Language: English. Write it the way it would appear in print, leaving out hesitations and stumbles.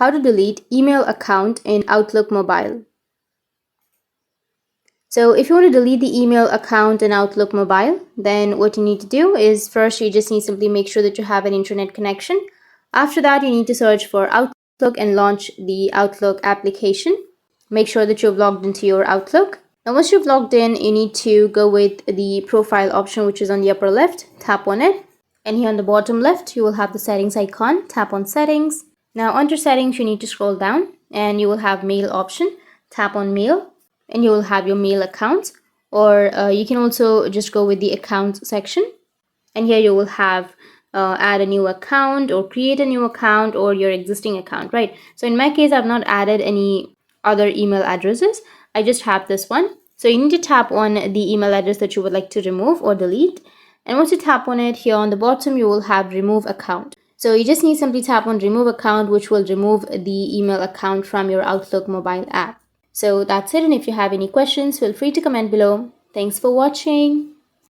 how to delete email account in Outlook Mobile. So if you want to delete the email account in Outlook Mobile, then what you need to do is first you just need to simply make sure that you have an internet connection. After that, you need to search for Outlook and launch the Outlook application. Make sure that you've logged into your Outlook. Now once you've logged in, you need to go with the profile option, which is on the upper left. Tap on it. And here on the bottom left, you will have the settings icon. Tap on settings. Now under settings, you need to scroll down and you will have mail option. Tap on mail and you will have your mail account, or you can also just go with the account section. And here you will have add a new account or create a new account or your existing account, right? So in my case, I've not added any other email addresses. I just have this one. So you need to tap on the email address that you would like to remove or delete. And once you tap on it, here on the bottom, you will have remove account. So you just need to simply tap on remove account, which will remove the email account from your Outlook mobile app. So that's it. And if you have any questions, feel free to comment below. Thanks for watching.